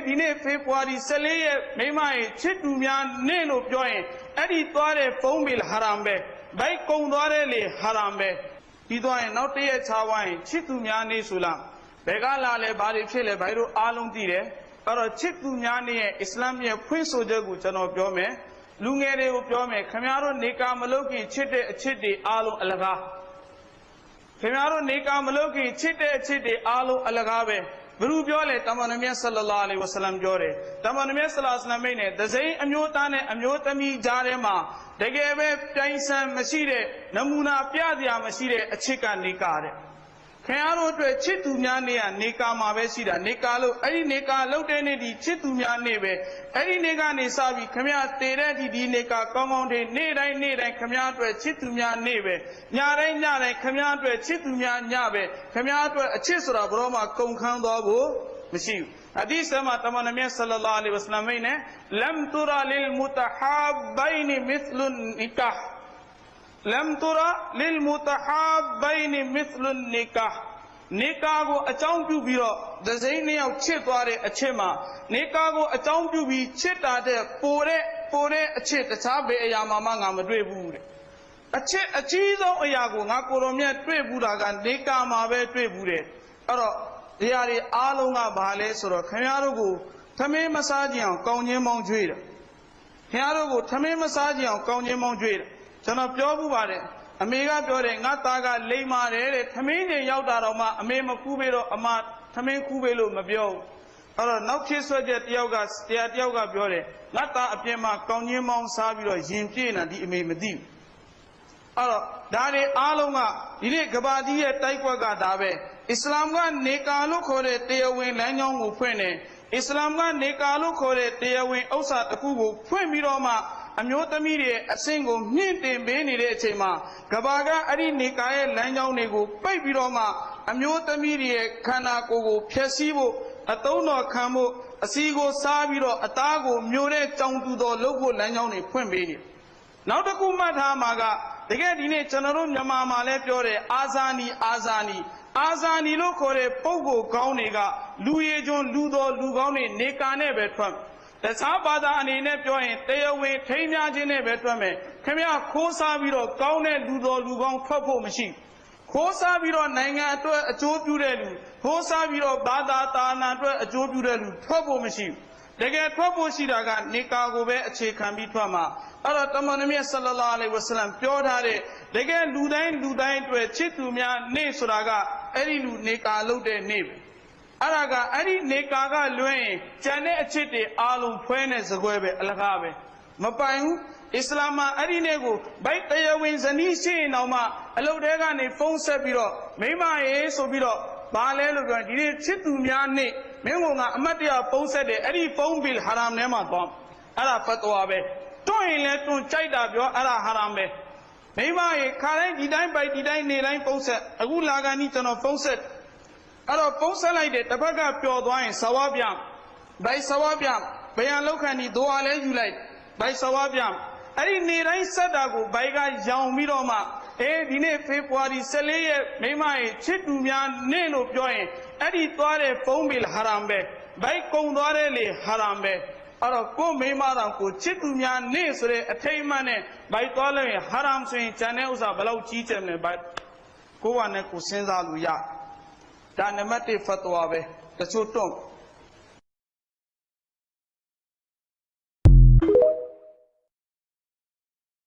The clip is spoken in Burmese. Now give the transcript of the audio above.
ဒီနေ့ဖေဖော်ဝါရီ14ရက်မိမရဲ့ချစ်သူများနေ့လို့ပြောရင်အဲ့ဒီသွားတဲ့ဖုံးဘီလ်ဟာရမ်ပဲဘိုက်ကုံသွားတဲ့လေဟာရမ်ပဲဒီသွားရင်နောက်တရက်ခြားဝိုင်းချစ်သူများနေ့ဆိုလားဘယ်ကလာလဲဘာတွေဖြစ်လဲဘာလို့အားလုံးသိတယ်အဲ့တော့ချစ်သူများနေ့ရဲ့အစ္စလာမ်ရဲ့ဖွင့်ဆိုချက်ကိုကျွန်တော်ပြောမယ်လူငယ်တွေကိုပြောမယ်ခင်ဗျားတို့နေကာမလုပ်ခင်ချစ်တဲ့အချစ်တွေအားလုံးအလကားခင်ဗျားတို့နေကာမလုပ်ခင်ချစ်တဲ့အချစ်တွေအားလုံးအလကားပဲဘယ်လိုပြောလဲတမန်တော်မြတ်ဆလ္လာလာအလိုင်ဝါဆလမ်ပြောတယ်တမန်တော်မြတ်ဆလ္လာလဟ်အလัยဟိဝါဆလမ်မိတ်နဲ့တစိမ်းအမျိုးသားနဲ့အမျိုးသမီးကြားထဲမှာတကယ်ပဲပြိုင်ဆိုင်မရှိတဲ့နမူနာပြစရာမရှိတဲ့အချစ်ကနေကာတဲ့ခင်ဗျားတို့အတွက်ချစ်သူများနေ့ကနေကာမှာပဲရှိတာနေကာလို့အဲ့ဒီနေကာလောက်တဲ့နေ့ဒီချစ်သူများနေ့ပဲအဲ့ဒီနေ့ကနေစပြီးခင်ဗျားတည်တဲ့ဒီနေကာကောင်းကောင်းတွေနေ့တိုင်းခင်ဗျားအတွက်ချစ်သူများနေ့ပဲညတိုင်းခင်ဗျားအတွက်ချစ်သူများညပဲခင်ဗျားအတွက်အချစ်ဆိုတာဘယ်တော့မှကုန်ခန်းသွားဖို့မရှိဘူးဟဒီသမှာတမန်တော်မြတ်ဆလ္လာလာအလိုင်ဝါဆလမ်မိတ်နဲ့လမ်တူရာလီလ်မူတဟာဘိုင်နီမစ်လုန်နီကာလမ်တူရာလီလ်မူတဟာဘိုင်နီမစ်လုန်နီကာနေကာကိုအကြောင်းပြုပြီးတော့ဒဇိန်းနှစ်ယောက်ချစ်သွားတဲ့အချစ်မှာနေကာကိုအကြောင်းပြုပြီးချစ်တာတဲ့ပိုတဲ့အချစ်တခြားဘယ်အရာမှငါမတွေ့ဘူးတဲ့အချစ်အကြီးဆုံးအရာကိုငါကိုတော်မြတ်တွေ့ဘူးတာကနေကာမှာပဲတွေ့ဘူးတဲ့အဲ့တော့ဒီဟာတွေအားလုံးကဘာလဲဆိုတော့ခင်ဗျားတို့ကိုသမင်းမစားကြအောင်ကောင်းချင်းမောင်းကြွေးတယ်ခင်ဗျားတို့ကိုသမင်းမစားကြအောင်ကောင်းချင်းမောင်းကြွေးတယ်ကျွန်တော်ပြောဘူးပါတယ်အမေကပြောတယ်ငါသားကလိမ္မာတယ်တဲ့သမင်းကြီးရောက်တာတော့မှအမေမကူးပေးတော့အမသမင်းကူးပေးလို့မပြောဘူးအဲ့တော့နောက်ဖြစ်ဆွဲချက်တယောက်ကပြောတယ်ငါသားအပြင်မှာကောင်းချင်းမောင်းစားပြီးတော့ရင်ပြေးနေတာဒီအမေမသိဘူးအဲ့တော့ဒါတွေအားလုံးကဒီနေ့ကဘာကြီးရဲ့တိုက်ကွက်ကဒါပဲအစ္စလာမ်ကနေကာလို့ခေါ်တဲ့တရားဝင်လမ်းကြောင်းကိုဖွင့်တယ်အစ္စလာမ်ကနေကာလို့ခေါ်တဲ့တရားဝင်ဥစ္စာတစ်ခုကိုဖွင့်ပြီးတော့မှအမျိုးသမီးတွေအဆင့်ကိုမြင့်တင်ပေးနေတဲ့အချိန်မှာကဘာကအဲ့ဒီနေကာရဲ့လမ်းကြောင်းတွေကိုပိတ်ပြီးတော့မှအမျိုးသမီးတွေရဲ့ခန္ဓာကိုယ်ကိုဖျက်ဆီးဖို့အသုံးတော်ခံဖို့အစီကိုစားပြီးတော့အသားကိုမျိုးတဲ့ကြောင်တူတော်လုပ်ဖို့လမ်းကြောင်းတွေဖွင့်ပေးနေနောက်တစ်ခုမှတ်ထားမှာကတကယ်ဒီနေ့ကျွန်တော်တို့မြန်မာမှာလည်းပြောတယ်အာဇာနီလို့ခေါ်တဲ့ပုဂ္ဂိုလ်ကောင်းတွေကလူရည်ကျွန်းလူတော်လူကောင်းတွေနေကာနဲ့ပဲထွက်တခြားဘာသာအနေနဲ့ပြောရင်တရားဝင်ထိမ်းများခြင်းနဲ့ပဲထွက်မယ်ခင်ဗျားခိုးစားပြီးတော့ကောင်းတဲ့လူတော်လူကောင်းထွက်ဖို့မရှိခိုးစားပြီးတော့နိုင်ငံအတွက်အကျိုးပြုတဲ့လူခိုးစားပြီးတော့ဘာသာတာနာအတွက်အကျိုးပြုတဲ့လူထွက်ဖို့မရှိတကယ်ထွက်ဖို့ရှိတာကနေကာကိုပဲအခြေခံပြီးထွက်မှာအဲ့တော့တမန်တော်မြတ်ဆလ္လာလာအလိုင်ဝါဆလမ်ပြောထားတဲ့တကယ်လူတိုင်းအတွက်ချစ်သူများနေ့ဆိုတာကအဲ့ဒီလူနေကာလုပ်တဲ့နေ့ပဲအဲ့ဒါကအဲ့ဒီနေကာကလွှဲရင်ကျန်တဲ့အချစ်တွေအားလုံးဖွဲနဲ့စကွဲပဲအလကားပဲမပိုင်ဘူးအစ္စလာမ်မှာအဲ့ဒီနေ့ကိုဘိုက်တရားဝင်ဇနီးရှိရင်တော့မှအလုပ်တဲကနေဖုန်းဆက်ပြီးတော့မိမရေဆိုပြီးတော့ဘာလဲလို့ပြောရင်ဒီနေ့ချစ်သူများနေ့မင်းကအမတ်တရားဖုန်းဆက်တယ်အဲ့ဒီဖုန်းဘီလ်ဟာရမ်ထဲမှာသွားအဲ့ဒါဖတ်တော်ပဲတွန့်ရင်လည်းတွန့်ကြိုက်တာပြောအဲ့ဒါဟာရမ်ပဲမိမရေခါတိုင်းဒီတိုင်းပိုက်ဒီတိုင်းနေတိုင်းဖုန်းဆက်အခုလာကန်ကြီးကျွန်တော်ဖုန်းဆက်အဲ့တော့ဖုန်းဆက်လိုက်တယ်တစ်ဖက်ကပျော်သွားရင်ဆဝါပြဘိုက်ဆဝါပြဘယံလောက်ခံဒီဒိုဟာလဲယူလိုက်ဘိုက်ဆဝါပြအဲ့ဒီနေတိုင်းဆက်တာကိုဘိုက်ကရောင်ပြီးတော့မှဒီနေ့ဖေဖော်ဝါရီ14ရက်မိမရဲ့ချစ်သူများနေ့လို့ပြောရင်အဲ့ဒီသွားတဲ့ဖုံးဘီလ်ဟာရမ်ပဲဘိုက်ကုံသွားတဲ့လေဟာရမ်ပဲအဲ့တော့ကိုမိမတော်ကိုချစ်သူများနေ့ဆိုတဲ့အထိမ်းအမှတ်နဲ့ဘိုက်သွားလို့ရင်ဟာရမ်ဆိုရင်ကျန်တဲ့ဥစ္စာဘယ်လောက်ကြီးကျယ်မလဲဘိုက်ကိုကနဲ့ကိုစဉ်းစားလို့ရဒါနံပါတ်1ဖတ်တော်ပဲတချို့တော့